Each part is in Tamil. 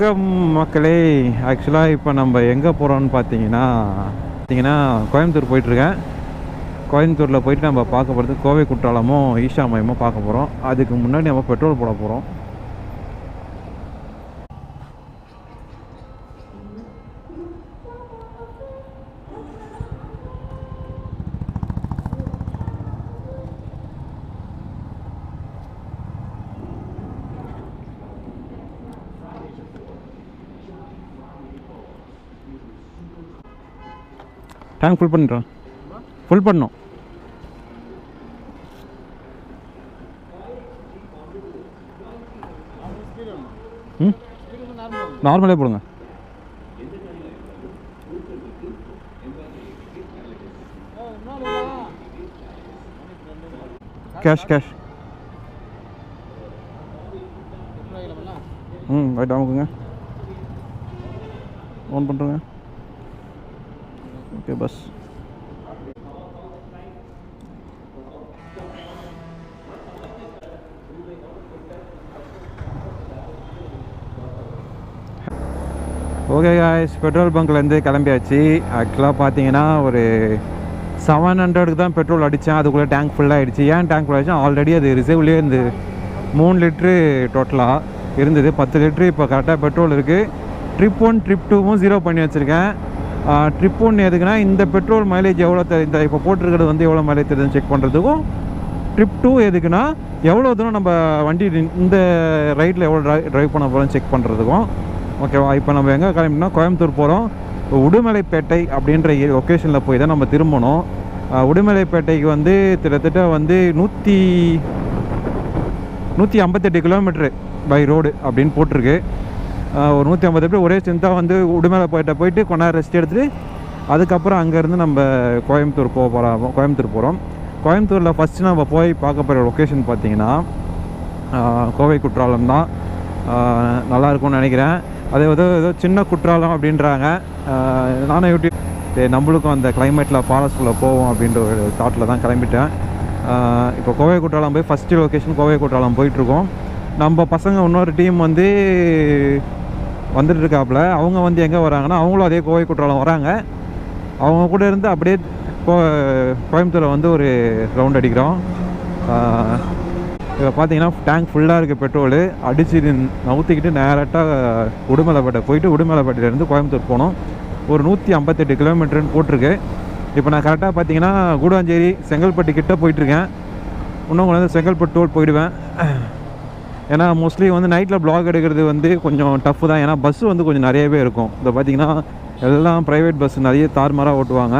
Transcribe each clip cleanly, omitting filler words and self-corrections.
வணக்கம் மக்களே. ஆக்சுவலாக இப்போ நம்ம எங்கே போகிறோம்னு பார்த்தீங்கன்னா கோயம்புத்தூர் போயிட்டுருக்கேன். கோயம்புத்தூரில் போயிட்டு நம்ம பார்க்க போகிறது கோவை குற்றாலமும் ஈஷா மையமும் பார்க்க போகிறோம். அதுக்கு முன்னாடி நம்ம பெட்ரோல் போட போகிறோம். டேங்க் ஃபுல் பண்ணிடுறோம். ஃபுல் பண்ணோம். நார்மலே போடுங்க. கேஷ் கேஷ் ரைட் அமுக்குங்க. ஆன் பண்ணுறேங்க. Okay bus. Okay guys, petrol பங்க்லேருந்து கிளம்பியாச்சு. ஆக்சுவலாக பார்த்தீங்கன்னா ஒரு 700க்கு தான் பெட்ரோல் அடித்தேன். அதுக்குள்ளே டேங்க் ஃபுல்லாகிடுச்சு. ஏன் டேங்க் ஃபுல் ஆகிடுச்சு? ஆல்ரெடி அது ரிசர்வ்லேயே இருந்து 3 லிட்ரு டோட்டலாக இருந்தது. 10 லிட்ரு இப்போ கரெக்டாக பெட்ரோல் இருக்குது. ட்ரிப் 1 ட்ரிப் 2வும் 0 பண்ணி வச்சுருக்கேன். ட்ரிப் 1 எதுக்குன்னா இந்த பெட்ரோல் மைலேஜ் எவ்வளோ இந்த இப்போ போட்டிருக்கிறது வந்து எவ்வளோ மைலேஜ் தெரியுதுன்னு செக் பண்ணுறதுக்கும், ட்ரிப் 2 எதுக்குன்னா எவ்வளோ தூரம் நம்ம வண்டி இந்த ரைட்டில் எவ்வளோ ட்ரைவ் பண்ண போகிறோம்னு செக் பண்ணுறதுக்கும். ஓகேவா? இப்போ நம்ம எங்கே கிளம்பினா கோயம்புத்தூர் போகிறோம். உடுமலைப்பேட்டை அப்படின்ற லொக்கேஷனில் போய் தான் நம்ம திரும்பணும். உடுமலைப்பேட்டைக்கு வந்து கிட்டத்தட்ட வந்து 158 கிலோமீட்ரு பை ரோடு அப்படின்னு போட்டிருக்கு. ஒரு 158 ஒரே ஸ்ட்ரென்த்தாக வந்து உடுமலைப்பேட்டை போயிட்டு கொஞ்ச நேரம் ரெஸ்ட் எடுத்துகிட்டு அதுக்கப்புறம் அங்கேருந்து நம்ம கோயம்புத்தூர் கோயம்புத்தூர் போகிறோம். கோயம்புத்தூரில் ஃபஸ்ட்டு நம்ம போய் பார்க்க போகிற லொக்கேஷன் பார்த்திங்கன்னா கோவை குற்றாலம் தான். நல்லாயிருக்கும்னு நினைக்கிறேன். அது ஏதோ சின்ன குற்றாலம் அப்படின்றாங்க. நானும் யூடியூப் நம்மளுக்கும் அந்த கிளைமேட்டில் ஃபாரஸ்ட்டில் போவோம் அப்படின்ற ஒரு தாட்டில் தான் கிளம்பிட்டேன். இப்போ கோவை குற்றாலம் போய் ஃபஸ்ட்டு லொக்கேஷன் கோவை குற்றாலம் போயிட்டுருக்கோம். நம்ம பசங்க இன்னொரு டீம் வந்து வந்துட்டுருக்காப்புல. அவங்க வந்து எங்கே வராங்கன்னா அவங்களும் அதே கோவை குற்றாலம் வராங்க. அவங்க கூட இருந்து அப்படியே கோயம்புத்தூரில் வந்து ஒரு ரவுண்ட் அடிக்கிறோம். இப்போ பார்த்தீங்கன்னா டேங்க் ஃபுல்லாக இருக்குது பெட்ரோலு. அடித்து நவுத்திக்கிட்டு நேராக உடுமலைப்பேட்டை போயிட்டு உடுமலைப்பேட்டையிலேருந்து கோயம்புத்தூர் போனோம். ஒரு 158 கிலோமீட்டருன்னு போட்டிருக்கு. இப்போ நான் கரெக்டாக பார்த்தீங்கன்னா கூடாஞ்சேரி செங்கல்பட்டு கிட்டே போயிட்டுருக்கேன். இன்னும் கொஞ்சம் செங்கல்பட்டு டோல் போயிடுவேன். ஏன்னா மோஸ்ட்லி வந்து நைட்டில் ப்ளாக் எடுக்கிறது வந்து கொஞ்சம் டஃப்பு தான். ஏன்னா பஸ்ஸு வந்து கொஞ்சம் நிறையவே இருக்கும். இப்போ பார்த்திங்கன்னா எல்லாம் ப்ரைவேட் பஸ்ஸு நிறைய தார்மாராக ஓட்டுவாங்க.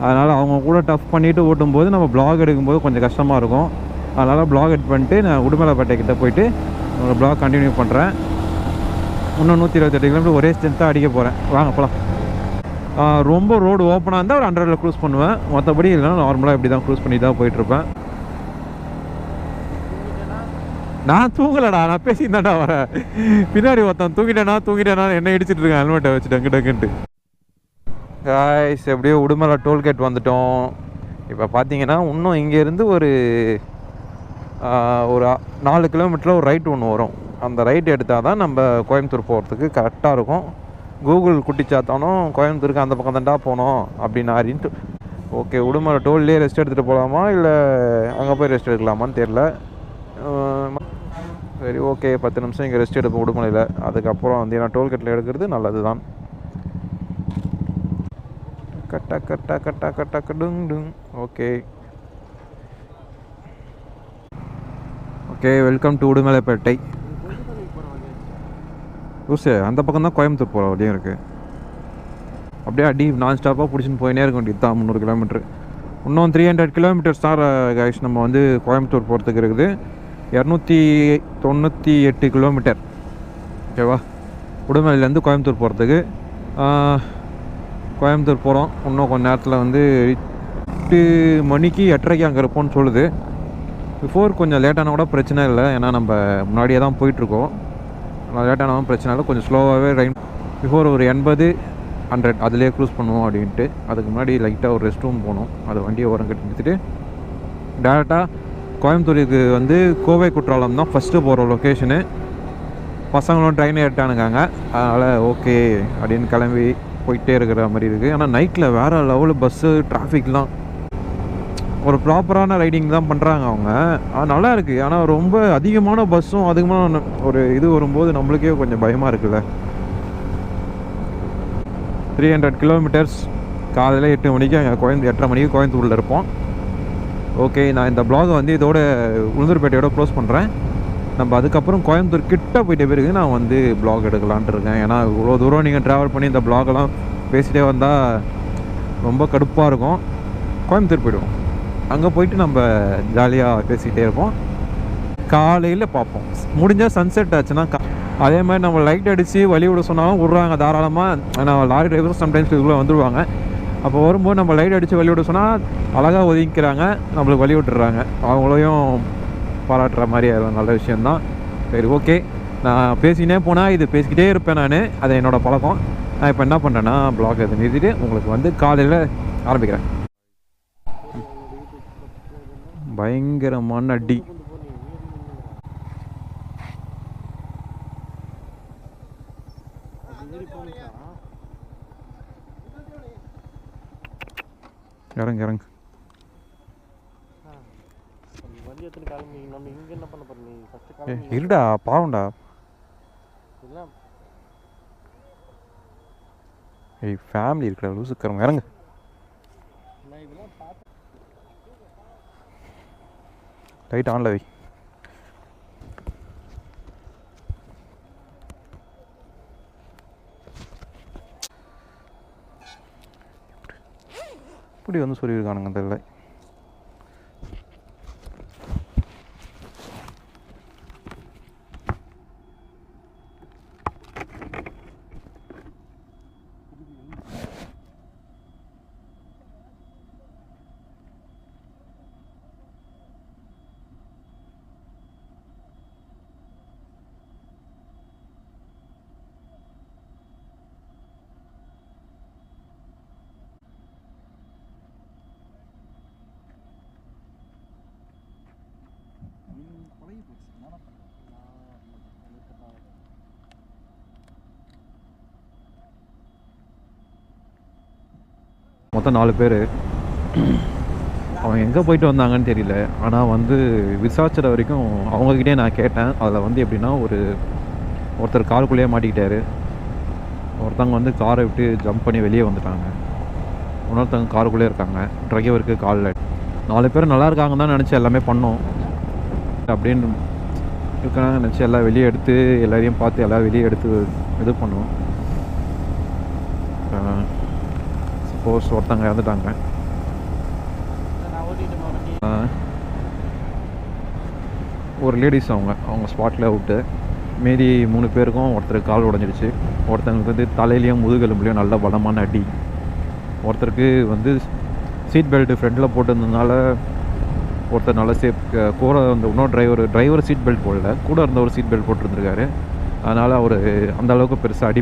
அதனால் அவங்க கூட டஃப் பண்ணிவிட்டு ஓட்டும்போது நம்ம ப்ளாக் எடுக்கும்போது கொஞ்சம் கஷ்டமாக இருக்கும். அதனால் ப்ளாக் எட் பண்ணிட்டு நான் உடுமலைப்பேட்டை கிட்டே போயிட்டு ஒரு ப்ளாக் கண்டினியூ பண்ணுறேன். இன்னும் 128 கிலோமீட்டர் ஒரே ஸ்ட்ரென்த்தாக அடிக்க போகிறேன். வாங்க போகலாம். ரொம்ப ரோடு ஓப்பனாக இருந்தால் ஒரு 100ல் க்ரூஸ் பண்ணுவேன். மற்றபடி இல்லைனா நார்மலாக இப்படி தான் க்ரூஸ் பண்ணி தான் போயிட்டுருப்பேன். நான் தூங்கலடா, நான் பேசியிருந்தாண்டா வரேன். பின்னாடி ஒருத்தன் தூங்கிட்டேனா என்ன இடிச்சிட்டு இருக்கேன் ஹெல்மெட்டை வச்சு டக்குன்ட்டு. காய்ஸ், எப்படியோ உடுமலை டோல்கேட் வந்துட்டோம். இப்போ பார்த்தீங்கன்னா இன்னும் இங்கேருந்து ஒரு 4 கிலோமீட்டரில் ஒரு ரைட் ஒன்று வரும். அந்த ரைட் எடுத்தால் தான் நம்ம கோயம்புத்தூர் போகிறதுக்கு கரெக்டாக இருக்கும். கூகுள் குட்டிச்சாத்தானும் கோயம்புத்தூருக்கு அந்த பக்கம் தாண்டா போனோம் அப்படின்ட்டு. ஓகே, உடுமலை டோல்லே ரெஸ்ட் எடுத்துகிட்டு போகலாமா இல்லை அங்கே போய் ரெஸ்ட் எடுக்கலாமான்னு தெரில. சரி, ஓகே, 10 நிமிஷம் இங்கே ரெஸ்ட் எடுப்போம் உடுமலையில். அதுக்கப்புறம் வந்து ஏன்னா டோல்கேட்டில் எடுக்கிறது நல்லது தான். கட்டா okay okay, welcome to Udumalaipettai. ஊசே, அந்த பக்கம் தான் கோயம்புத்தூர் போகிற வழியும் இருக்குது. அப்படியே அடி நான் ஸ்டாப்பாக பிடிச்சின்னு போயினே இருக்க வேண்டியது தான். 300 கிலோமீட்ரு. இன்னும் 300 கிலோமீட்டர்ஸ் தான் கைஸ் நம்ம வந்து கோயம்புத்தூர் போகிறதுக்கு இருக்குது. 298 கிலோமீட்டர். ஓகேவா? உடுமலையிலேருந்து கோயம்புத்தூர் போகிறதுக்கு. கோயம்புத்தூர் போகிறோம். இன்னும் கொஞ்சம் நேரத்தில் வந்து 8 மணிக்கு 8:30க்கு அங்கே இருப்போம்னு சொல்லுது. பிஃபோர் கொஞ்சம் லேட்டான கூட பிரச்சனை இல்லை. ஏன்னா நம்ம முன்னாடியே தான் போயிட்டுருக்கோம். லேட்டானாலும் பிரச்சனை இல்லை. கொஞ்சம் ஸ்லோவாகவே ரைன் பிஃபோர் ஒரு 80-100 அதிலே க்ரூஸ் பண்ணுவோம் அப்படின்ட்டு. அதுக்கு முன்னாடி லைட்டாக ஒரு ரெஸ்ட் ரூம் போகணும். அது வண்டியை ஓரம் கட்டி நிறுத்திட்டு டேரெக்டாக கோயம்புத்தூருக்கு வந்து கோவை குற்றாலம் தான் ஃபஸ்ட்டு போகிற லொக்கேஷனு. பசங்களும் ட்ரெயின் ஏறிட்டானுங்க. அதனால் ஓகே அப்படின்னு கிளம்பி போயிட்டே இருக்கிற மாதிரி இருக்குது. ஆனால் நைட்டில் வேறு லெவலில் பஸ்ஸு டிராஃபிக்லாம் ஒரு ப்ராப்பரான ரைடிங் தான் பண்ணுறாங்க அவங்க. நல்லா இருக்குது. ஆனால் ரொம்ப அதிகமான பஸ்ஸும் அதிகமான ஒரு இது வரும்போது நம்மளுக்கே கொஞ்சம் பயமாக இருக்குல்ல. 300 கிலோமீட்டர்ஸ் காலையில் 8 மணிக்கு 8:30 மணிக்கு கோயம்புத்தூரில் இருப்போம். ஓகே, நான் இந்த ப்ளாகை வந்து இதோட உளுந்தூர்பேட்டையோட க்ளோஸ் பண்ணுறேன். நம்ம அதுக்கப்புறம் கோயம்புத்தூர் கிட்ட போயிட்ட பிறகு நான் வந்து ப்ளாக் எடுக்கலான்ட்டு இருக்கேன். ஏன்னா இவ்வளோ தூரம் நீங்கள் ட்ராவல் பண்ணி இந்த ப்ளாகெல்லாம் பேசிகிட்டே வந்தால் ரொம்ப கடுப்பாக இருக்கும். கோயம்புத்தூர் போய்டுவோம். அங்கே போயிட்டு நம்ம ஜாலியாக பேசிக்கிட்டே இருப்போம். காலையில் பார்ப்போம். முடிஞ்சால் சன்செட் ஆச்சுன்னா அதே மாதிரி நம்ம லைட் அடித்து வழி விட சொன்னாலும் விட்றாங்க தாராளமாக. ஆனால் லாரி டிரைவரும் சம்டைம்ஸ் இதுக்குள்ளே வந்துடுவாங்க. அப்போ வரும்போது நம்ம லைட் அடித்து வழி விட சொன்னால் அழகாக ஒதுங்கிக்கிறாங்க, நம்மளுக்கு வழி விட்டுறாங்க. அவங்களையும் பாராட்டுற மாதிரி அது நல்ல விஷயந்தான். சரி, ஓகே. நான் பேசினே போனால் இது பேசிக்கிட்டே இருப்பேன் நான். அது என்னோடய பழக்கம். நான் இப்போ என்ன பண்ணுறேன்னா ப்ளாக் அதை நிறுத்திட்டு உங்களுக்கு வந்து காலையில் ஆரம்பிக்கிறேன். பயங்கரமான அடி. இறங்கு இறங்கு. இருடா பாவம்டா. ஏய், ஃபேமிலி இருக்கிற லூசுக்கிறவங்க இறங்கு. லைட் ஆன்ல வை. இப்படி வந்து சொல்லியிருக்கானுங்க தெரியல. மொத்தம் 4 பேர். அவங்க எங்கே போயிட்டு வந்தாங்கன்னு தெரியல. ஆனால் வந்து விசாரிச்ச வரைக்கும் அவங்கக்கிட்டே நான் கேட்டேன். அதில் வந்து எப்படின்னா ஒருத்தர் காருக்குள்ளேயே மாட்டிக்கிட்டாரு. ஒருத்தவங்க வந்து காரை விட்டு ஜம்ப் பண்ணி வெளியே வந்துட்டாங்க. இன்னொருத்தவங்க காருக்குள்ளே இருக்காங்க. டிரைவருக்கு காலில் 4 பேர் நல்லா இருக்காங்கன்னு தான் நினச்சி எல்லாமே பண்ணோம். அப்படின்னு இருக்காங்க நினச்சி எல்லாம் வெளியே எடுத்து எல்லாரையும் பார்த்து எல்லாம் வெளியே எடுத்து இது பண்ணுவோம். சப்போஸ் ஒருத்தங்க இறந்துட்டாங்க. ஒரு லேடிஸ் அவங்க ஸ்பாட்டில் விட்டு மீதி 3 பேருக்கும் ஒருத்தருக்கு கால் உடஞ்சிடுச்சு. ஒருத்தங்களுக்கு வந்து தலையிலையும் முதுகெலும்புலையும் நல்ல பலமான அடி. ஒருத்தருக்கு வந்து சீட் பெல்ட்டு ஃப்ரண்டில் போட்டிருந்ததுனால ஒருத்தர் நல்லா கூட அந்த இன்னொரு டிரைவர் சீட் பெல்ட் போடல, கூட இருந்த ஒரு சீட் பெல்ட் போட்டிருந்துருக்காரு. அதனால் அவர் அந்தளவுக்கு பெருசாக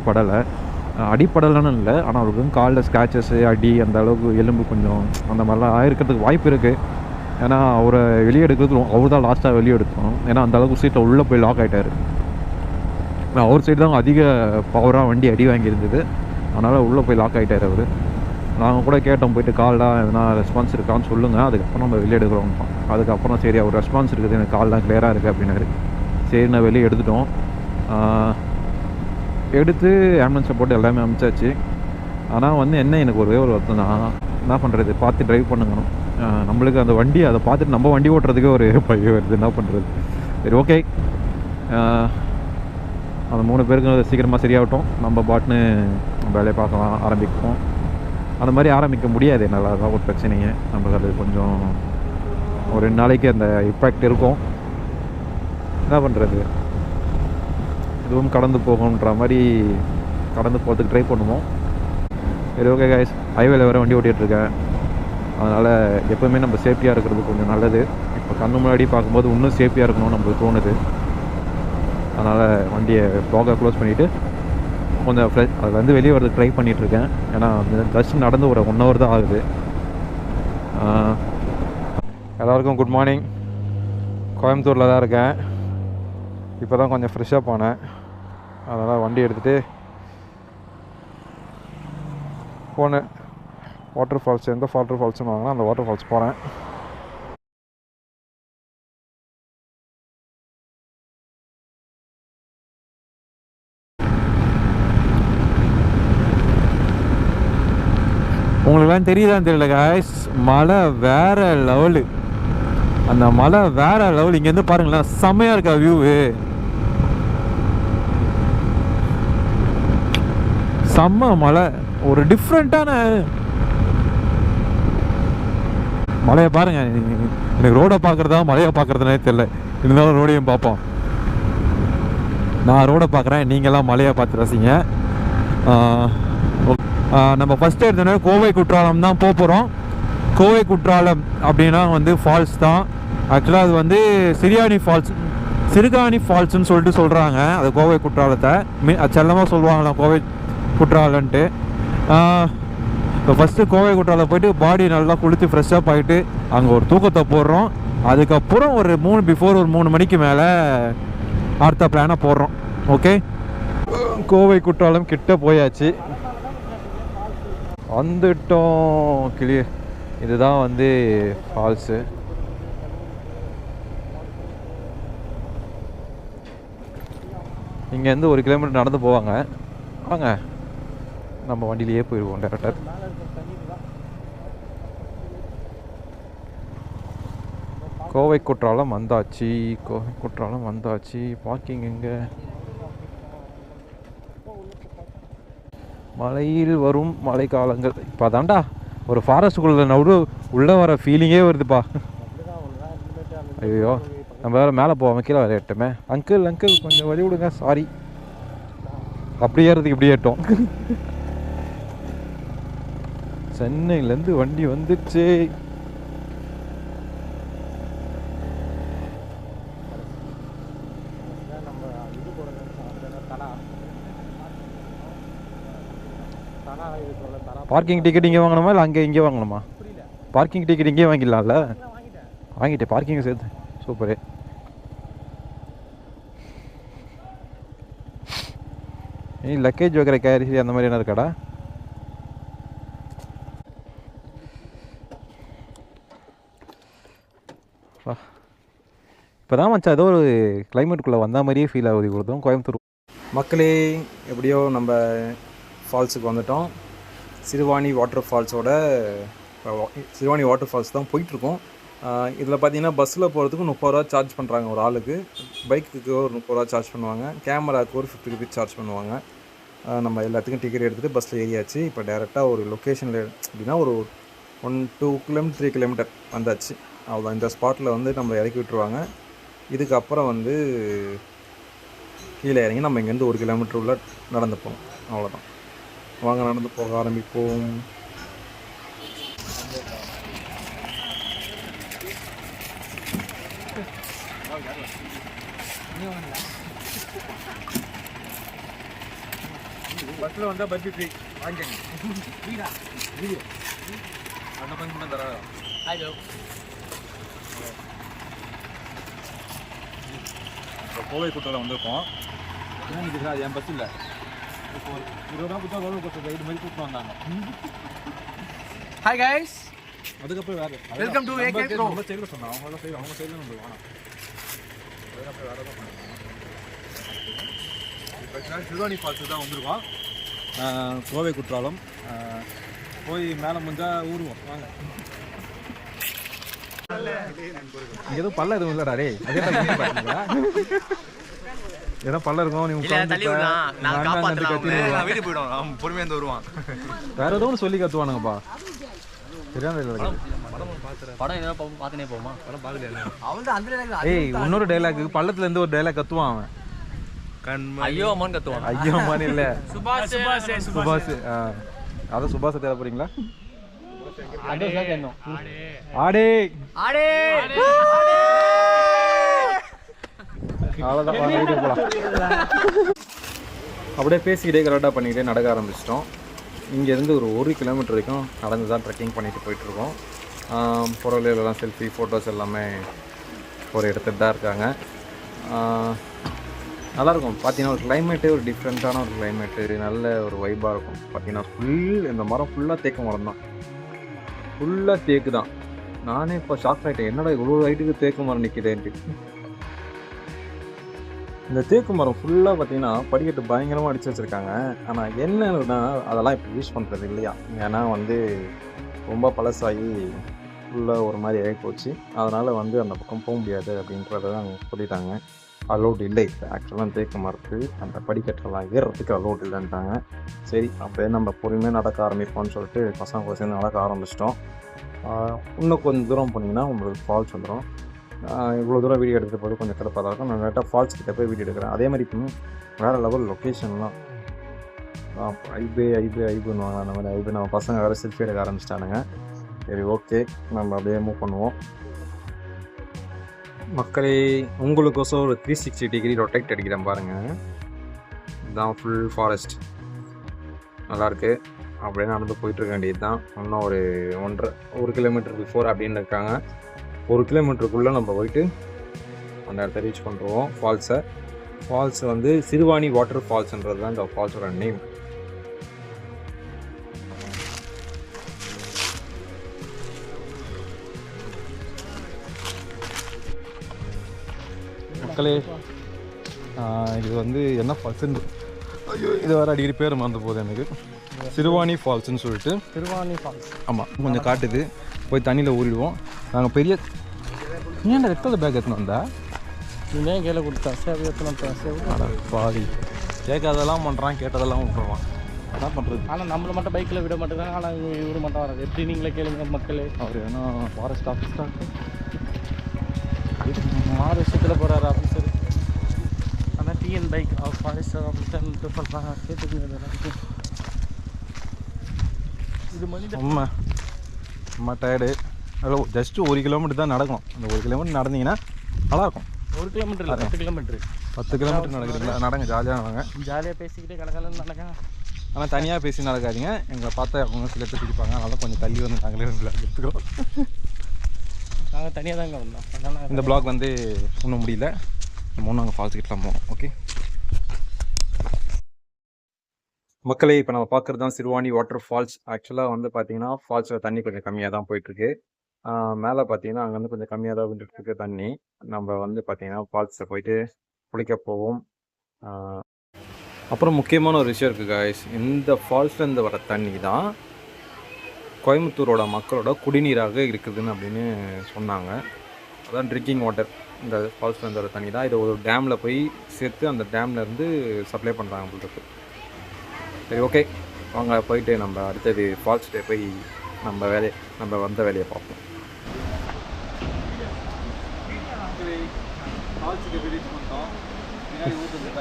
அடிப்படலைன்னு இல்லை. ஆனால் அவருக்கு காலில் ஸ்க்ராச்சஸ்ஸு அடி அந்த அளவுக்கு எலும்பு கொஞ்சம் அந்த மாதிரிலாம் ஆயிருக்கிறதுக்கு வாய்ப்பு இருக்குது. ஏன்னா அவரை வெளியே எடுக்கிறது அவர் தான் லாஸ்ட்டாக வெளியே எடுத்தோம். ஏன்னா அந்தளவுக்கு சீட்டில் உள்ளே போய் லாக் ஆகிட்டார். அவர் சைடு தான் அதிக பவராக வண்டி அடி வாங்கியிருந்தது. அதனால் உள்ளே போய் லாக் ஆகிட்டார் அவர். நாங்கள் கூட கேட்டோம், போய்ட்டு கால்லாம் எதனா ரெஸ்பான்ஸ் இருக்கான்னு சொல்லுங்கள், அதுக்கப்புறம் நம்ம வெளியே எடுக்கிறோம். அதுக்கப்புறம் சரி அவர் ரெஸ்பான்ஸ் இருக்குது, எனக்கு கால்லாம் கிளியராக இருக்குது அப்படின்னாரு. சரி, நான் வெளியே எடுத்துட்டோம். எடுத்து ஆம்புலன்ஸை போட்டு எல்லாமே அனுப்பிச்சாச்சு. ஆனால் வந்து எனக்கு ஒரே ஒரு வருத்தம் தான். என்ன பண்ணுறது, பார்த்து ட்ரைவ் பண்ணுங்கணும். நம்மளுக்கு அந்த வண்டி அதை பார்த்துட்டு நம்ம வண்டி ஓட்டுறதுக்கே ஒரு பைய வருது. என்ன பண்ணுறது. சரி, ஓகே. அந்த 3 பேருக்கு சீக்கிரமாக சரியாகட்டும். நம்ம பாட்டுன்னு வேலையை பார்க்கலாம், ஆரம்பிப்போம். அந்த மாதிரி ஆரம்பிக்க முடியாது என்னால். அதான் ஒரு பிரச்சனையே. நம்மளுக்கு அது கொஞ்சம் ஒரு 2 நாளைக்கு அந்த இம்பேக்ட் இருக்கும். என்ன பண்ணுறது, இதுவும் கடந்து போகணுன்ற மாதிரி கடந்து போகிறதுக்கு ட்ரை பண்ணுவோம். சரி, ஓகே கைஸ். ஹைவேல வேறு வண்டி ஓட்டிகிட்ருக்கேன். அதனால் எப்போவுமே நம்ம சேஃப்டியாக இருக்கிறது கொஞ்சம் நல்லது. இப்போ கண்ணு முன்னாடி பார்க்கும்போது இன்னும் சேஃப்டியாக இருக்கணும்னு நம்மளுக்கு தோணுது. அதனால் வண்டியை ப்ளாகை க்ளோஸ் பண்ணிவிட்டு கொஞ்சம் அதுலேருந்து வெளியே வரதுக்கு ட்ரை பண்ணிகிட்ருக்கேன். ஏன்னா ஜஸ்ட் நடந்து ஒரு 1 ஹவர் தான் ஆகுது. எல்லாருக்கும் குட் மார்னிங். கோயம்புத்தூரில் தான் இருக்கேன். இப்போ தான் கொஞ்சம் ஃப்ரெஷ்ஷாக போனேன். அதனால் வண்டி எடுத்துகிட்டு போனேன். வாட்டர் ஃபால்ஸ், எந்த வாட்டர் ஃபால்ஸ்னு வாங்கினா அந்த வாட்டர் ஃபால்ஸ் போகிறேன். உங்களுக்குலாம் தெரியுதான்னு தெரியல காய்ஸ், மழை வேற லெவலு. அந்த மழை வேற லெவல். இங்கேருந்து பாருங்களேன், செம்மையாக இருக்கா வியூவு. செம்ம மழை, ஒரு டிஃப்ரெண்ட்டான மழையை பாருங்க. எனக்கு ரோடை பார்க்குறதா மழையை பார்க்குறதுனே தெரியல. இருந்தாலும் ரோடையும் பார்ப்போம். நான் ரோடை பார்க்குறேன், நீங்களாம் மழையை பார்த்து ரசிங்க. நம்ம ஃபஸ்ட்டு எடுத்தோன்னே கோவை குற்றாலம் தான் போகிறோம். கோவை குற்றாலம் அப்படின்னா வந்து ஃபால்ஸ் தான். ஆக்சுவலாக அது வந்து சிறுகாணி ஃபால்ஸ்ன்னு சொல்லிட்டு சொல்கிறாங்க. அது கோவை குற்றாலத்தை செல்லமாக சொல்லுவாங்களாம் கோவை குற்றாலன்ட்டு. இப்போ ஃபஸ்ட்டு கோவை குற்றாலம் போயிட்டு பாடி நல்லா குளித்து ஃப்ரெஷ்ஷப் ஆகிட்டு அங்கே ஒரு தூக்கத்தை போடுறோம். அதுக்கப்புறம் ஒரு 3 மணிக்கு மேலே அடுத்த பிளானை போடுறோம். ஓகே, கோவை குற்றாலம் கிட்ட போயாச்சு, வந்துட்டோம். கிளியர். இதுதான் வந்து ஃபால்ஸு. இங்கேருந்து 1 கிலோமீட்டர் நடந்து போவாங்க. வாங்க, நம்ம வண்டியிலேயே போயிடுவோம் டேரக்டாக. கோவை குற்றாலம் வந்தாச்சு. கோவை குற்றாலம் வந்தாச்சு. பார்க்கிங் எங்கே? மலையில் வரும் மழைக்காலங்கள். இப்போ தாண்டா ஒரு ஃபாரஸ்ட்டுக்குள்ளே நடு உள்ளே வர ஃபீலிங்கே வருதுப்பா. ஐயோ, நம்ம வேறு மேலே போவோம், கீழே வர ஏட்டோமே. அங்கிள் கொஞ்சம் வழி விடுங்க, சாரி. அப்படி ஏறதுக்கு இப்படி ஏட்டோம். சென்னையிலேருந்து வண்டி வந்துச்சு. பார்க்கிங் டிக்கெட் இங்கே வாங்கணுமா இல்லை இங்கே வாங்கணுமா? பார்க்கிங் டிக்கெட் இங்கே வாங்கிடலாம்ல. வாங்கிட்டேன், பார்க்கிங் சேர்த்து. சூப்பரு. லக்கேஜ் வைக்கிற கேரி அந்த மாதிரி என்ன இருக்காடா? இப்போ தான் மச்சா ஏதோ ஒரு கிளைமேட்டுக்குள்ளே வந்த மாதிரியே ஃபீல் ஆகுது. கொடுத்தோம் கோயம்புத்தூர் மக்களே. எப்படியோ நம்ம ஃபால்ஸுக்கு வந்துட்டோம். சிறுவாணி வாட்டர் ஃபால்ஸ் தான் போயிட்டுருக்கோம். இதில் பார்த்தீங்கன்னா பஸ்ஸில் போகிறதுக்கு 30 ரூபா சார்ஜ் பண்ணுறாங்க ஒரு ஆளுக்கு. பைக்குக்கு ஒரு 30 ரூபா சார்ஜ் பண்ணுவாங்க. கேமராவுக்கு ஒரு 50 ருபீஸ் சார்ஜ் பண்ணுவாங்க. நம்ம எல்லாத்துக்கும் டிக்கெட் எடுத்துகிட்டு பஸ்ஸில் ஏறியாச்சு. இப்போ டேரெக்டாக ஒரு லொக்கேஷனில் அப்படின்னா ஒரு 2 கிலோமீட்டர் 3 கிலோமீட்டர் வந்தாச்சு. அவ்வளோ இந்த ஸ்பாட்டில் வந்து நம்ம இறக்கி விட்டுருவாங்க. இதுக்கப்புறம் வந்து கீழே இறங்கி நம்ம இங்கேருந்து 1 கிலோமீட்டர் உள்ள நடந்து போகணும். அவ்வளோதான். வாங்க நடந்து போக ஆரம்பிப்போம். பஸ்ஸில் வந்தால் பர்பி ஃப்ரீ வாங்கிக்கங்க. அந்த பங்கு தர. ஹலோ, இப்போ கோவை குற்றாலம் வந்திருக்கோம். என்ன அது என் பஸ் இல்லை. இப்போ 20 ரூபா கொடுத்தா ரோலர் கோஸ்டர் ரைடு மாதிரி கூப்பிட்டு வந்தாங்க. ஹாய் கைஸ், அதுக்கப்புறம் வேறு வெல்கம் டு ஏகே ப்ரோ. நம்ம சைடில் சொன்னோம், அவங்க சைடில் நம்ம வேணாம். அதுக்கப்புறம் வேறு தான் இப்போ சிறுவாணி ஃபால்ஸு தான் வந்திருக்கோம். கோவை குற்றாலம் போய் மேலே முடிஞ்சால் ஊருவோம். வாங்க. எதுவும் பல்ல எதுவும் இல்லைடா ரே. அதே ஏதோ பல்ல இருக்கும். வேற ஏதோ ஒன்று சொல்லி கத்துவானுங்கப்பா. ஏய், இன்னொரு டைலாக் பள்ளத்துல இருந்து ஒரு டைலாக் கத்துவான் அவன். ஐயோ அம்மான்னு கத்துவான். ஐயோ அம்மான்னு இல்ல, சுபாஷ். அதான் சுபாஷை தேட போறீங்களா? ஆடே அவ்வளோதான். போகலாம். அப்படியே பேசிக்கிட்டே கரெக்டாக பண்ணிக்கிட்டே நடக்க ஆரம்பிச்சிட்டோம். இங்கேருந்து ஒரு 1 கிலோமீட்டர் வரைக்கும் நடந்து தான் ட்ரெக்கிங் பண்ணிட்டு போயிட்டுருக்கோம். பொருளெல்லாம் செல்ஃபி ஃபோட்டோஸ் எல்லாமே ஒரு எடுத்துகிட்டு தான் இருக்காங்க. நல்லாயிருக்கும். பார்த்தீங்கன்னா ஒரு கிளைமேட்டே ஒரு டிஃப்ரெண்ட்டான ஒரு கிளைமேட்டு, நல்ல ஒரு வைபாக இருக்கும். பார்த்தீங்கன்னா இந்த மரம் ஃபுல்லாக தேக்கு மரம் தான், ஃபுல்லாக தேக்கு தான். நானே இப்போ ஷாக் ஆகிட்டேன், என்னடா இவ்வளோ ஹைட்டுக்கு தேக்கு மரம் நிற்கிதேன்ட்டு. இந்த தேக்கு மரம் ஃபுல்லாக பார்த்தீங்கன்னா படிக்கட்டு பயங்கரமாக அடித்து வச்சுருக்காங்க. ஆனால் என்னன்னா அதெல்லாம் இப்போ யூஸ் பண்ணுறது இல்லையா, ஏன்னா வந்து ரொம்ப பழசாகி ஃபுல்லாக ஒரு மாதிரி ஆகி போச்சு. அதனால் வந்து அந்த பக்கம் போக முடியாது அப்படின்றத தான் சொல்லிட்டாங்க. அலோடு இல்லை ஆக்சுவலாக தேக்கு மரத்து அந்த படிக்கட்டெல்லாம் ஏறுறதுக்கு அலோடு இல்லைன்ட்டாங்க. சரி அப்படியே நம்ம பொறுமையாக நடக்க ஆரம்பிப்போம்னு சொல்லிட்டு பசங்க கூட சேர்ந்து நடக்க ஆரம்பிச்சிட்டோம். இன்னும் கொஞ்சம் தூரம் போனீங்கன்னா உங்களுக்கு ஃபால்ஸ் வந்துடும். இவ்வளோ தூரம் வீடியோ எடுக்கிற போது கொஞ்சம் கிடப்பாக தான் இருக்கும். நான் கரெக்டாக ஃபால்ஸ் கிட்ட போய் வீடியோ எடுக்கிறேன். அதே மாதிரி இப்போ வேறு லெவல் லொக்கேஷன்லாம் ஐபுன்னுவாங்க. அந்த மாதிரி ஐபு நம்ம பசங்க வேறு செல்ஃபி எடுக்க ஆரம்பிச்சிட்டானுங்க. சரி ஓகே, நம்ம அப்படியே மூவ் பண்ணுவோம். மக்களே உங்களுக்கோசம் ஒரு 360 டிகிரி ரொட்டேட் அடிக்கிறேன் பாருங்கள். இதுதான் ஃபுல் ஃபாரஸ்ட், நல்லாயிருக்கு. அப்படியே நடந்து போயிட்டுருக்க வேண்டியது தான். இன்னும் ஒரு 1 கிலோமீட்டர் பிஃபோர் அப்படின்னு இருக்காங்க. 1 கிலோமீட்டருக்குள்ளே நம்ம போயிட்டு அந்த இடத்த ரீச் பண்ணுறோம் ஃபால்ஸை. ஃபால்ஸ் வந்து சிறுவாணி வாட்டர் ஃபால்ஸ்ன்றது தான் இந்த ஃபால்ஸோட நேம். மக்களே இது வந்து என்ன ஃபால்ஸுன்னு, ஐயோ இது வேறு அடிக்கடி பேர் மறந்து போகுது எனக்கு. சிறுவாணி ஃபால்ஸ்ன்னு சொல்லிட்டு. சிறுவாணி ஃபால்ஸ் ஆமாம், கொஞ்சம் காட்டுது. போய் தண்ணியில் ஊறிடுவோம். நாங்கள் பெரிய ஏன்டா ரெக்டாவது பேக் எடுத்துன்னு வந்தா இன்னும் கீழே கொடுத்தா சேவை எத்தனை பாடி கேட்காதெல்லாம் பண்ணுறான், கேட்டதெல்லாம் விட்டுருவான். என்ன பண்ணுறது? ஆனால் நம்மளை மட்டும் பைக்கில் விட மாட்டேங்கிறாங்க. ஆனால் இவரு மட்டும் வராது. எப்படி நீங்களே கேளுங்க மக்களே. அவர் ஏன்னா ஃபாரஸ்ட் ஆஃபீஸராக மகாராஷ்டிரத்தில் போகிறாரு ஆஃபீஸர். ஆனால் டிஎன் பைக் ஃபாரஸ்டர் ஆஃபீஸர்ன்ட்டு சொல்கிறாங்க. கேட்டுக்கோங்க. இது மனித ரொம்ப டயர்டு. அதில் ஜஸ்ட்டு 1 கிலோமீட்டர் தான் நடக்கணும். அந்த 1 கிலோமீட்டர் நடந்தீங்கன்னா நல்லாயிருக்கும். 1 கிலோமீட்டர் இல்லை, 10 கிலோமீட்டர். 10 கிலோமீட்டர் நடக்குதுங்களா? நடங்க, ஜாலியாக நடங்க. ஜாலியாக பேசிக்கிட்டே கலக்கலன்னு நடங்க. ஆனால் தனியாக பேசி நடக்காதீங்க. எங்களை பார்த்தா அவங்க சில பேர் பிடிப்பாங்க. அதனால் கொஞ்சம் தள்ளி வந்து நாங்களே எடுத்துக்கிறோம். நாங்கள் தனியாக தாங்க வந்தோம். அதனால் இந்த பிளாக் வந்து ஒன்றும் முடியல. நம்ம ஒன்று நாங்கள் ஃபால்ஸ் கிட்டலாம் போனோம். ஓகே மக்களே, இப்போ நம்ம பார்க்குறது தான் சிறுவாணி வாட்டர் ஃபால்ஸ். ஆக்சுவலாக வந்து பார்த்தீங்கன்னா ஃபால்ஸில் தண்ணி கொஞ்சம் கம்மியாக தான் போயிட்டுருக்கு. மேலே பார்த்தீங்கன்னா அங்கே வந்து கொஞ்சம் கம்மியாக தான் வந்துட்டுருக்கு தண்ணி. நம்ம வந்து பார்த்தீங்கன்னா ஃபால்ஸில் போயிட்டு குளிக்க போவோம். அப்புறம் முக்கியமான ஒரு விஷயம் இருக்குது காய்ஸ், இந்த ஃபால்ஸ்லேருந்து வர தண்ணி தான் கோயம்புத்தூரோட மக்களோட குடிநீராக இருக்குதுன்னு அப்படின்னு சொன்னாங்க. அதான் ட்ரிங்கிங் வாட்டர். இந்த ஃபால்ஸ்லேருந்து வர தண்ணி தான். இதை ஒரு டேமில் போய் சேர்த்து அந்த டேம்லேருந்து சப்ளை பண்ணுறாங்க உங்களுக்கு. சரி ஓகே, வாங்க போயிட்டு நம்ம அடுத்தது ஃபால்ஸ்கிட்ட போய் நம்ம வந்த வேலையை பார்ப்போம்.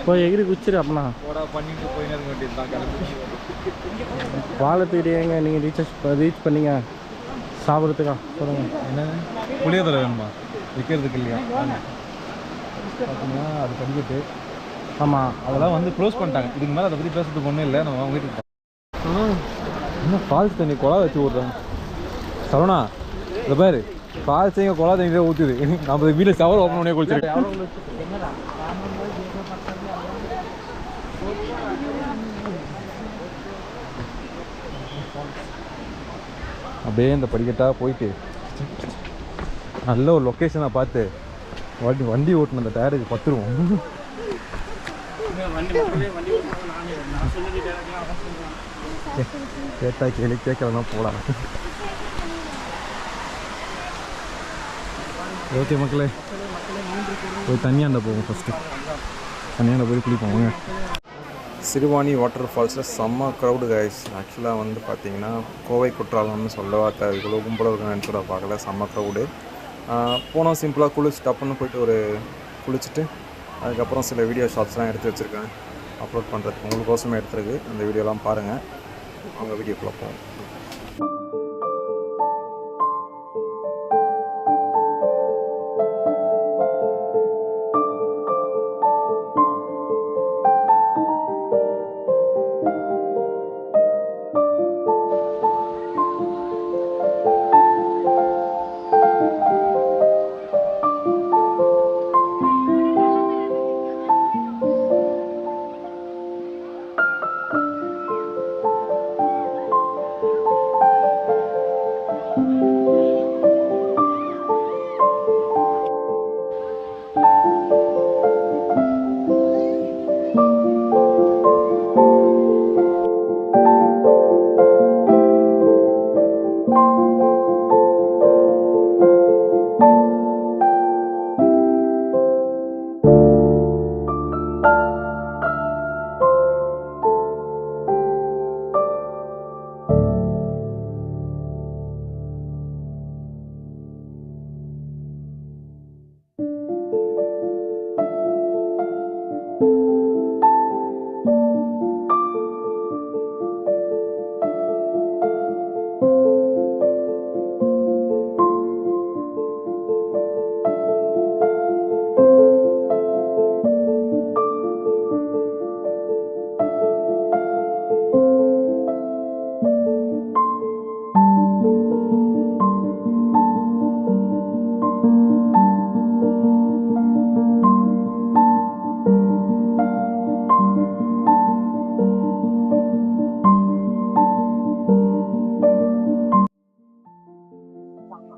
போய் எகிரி குச்சிரு அப்படின்னா பண்ணிட்டு போயின்னு இருக்க வேண்டியது தான். கிளம்பி பாலத்துக்கிட்டேங்க நீங்கள் ரீச் பண்ணீங்க சாப்பிட்றதுக்கா சொல்லுங்கள். என்ன புளியோதரை வேணுமா? விற்கிறதுக்கு இல்லையா? பார்த்தீங்கன்னா அது பண்ணிக்கிட்டு ஆமாம் அதெல்லாம் வந்து க்ளோஸ் பண்ணிட்டாங்க. இதுக்கு மேலே அதை பற்றி பேசுறதுக்கு ஒன்றும் இல்லை. நம்ம வீட்டுக்கு இன்னும் ஃபால்ஸ் தண்ணி குழா வச்சு விட்றாங்க. சரவணா இந்த பேர் ஃபால்ஸ் இங்கே குழா தண்ணி தான் ஊற்றுது. நம்ம வீட்டில் ஷவர் ஓப்பன் பண்ணி குளிச்சிருக்கேன். அப்படியே இந்த படிக்கட்டாக போயிட்டு நல்ல ஒரு லொக்கேஷனை பார்த்து வண்டி ஓட்டணும். அந்த டயருக்கு பத்துருவோம். கேட்டா கேட்கலாம் போகலாம். ஓகே மக்களே, போய் தண்ணியாண்ட போவோம். ஃபஸ்ட்டு தண்ணியாண்ட போய் குளிப்போம். வாங்க. சிறுவாணி வாட்டர் ஃபால்ஸில் செம்ம க்ரௌடு கைஸ். ஆக்சுவலாக வந்து பார்த்தீங்கன்னா கோவை குற்றாலம்னு சொல்லவா இவ்வளோ கும்பலாக இருக்குன்னு கூட பார்க்கல. செம்ம க்ரௌடு. போனோம், சிம்பிளாக குளிச்சு டப்புன்னு போயிட்டு குளிச்சுட்டு அதுக்கப்புறம் சில வீடியோ ஷார்ட்ஸ்லாம் எடுத்து வச்சுருக்கேன் அப்லோட் பண்ணுறதுக்கு. உங்களுக்கோசமே எடுத்துருக்கு. அந்த வீடியோலாம் பாருங்கள். அவங்க வீடியோக்குள்ளே போவோம்.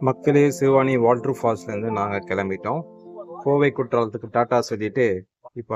மக்களே, சிவானி வாட்டர் ஃபால்ஸ்லேருந்து நாங்கள் கிளம்பிட்டோம். கோவை குற்றாலத்துக்கு டாட்டா சொல்லிட்டு இப்போ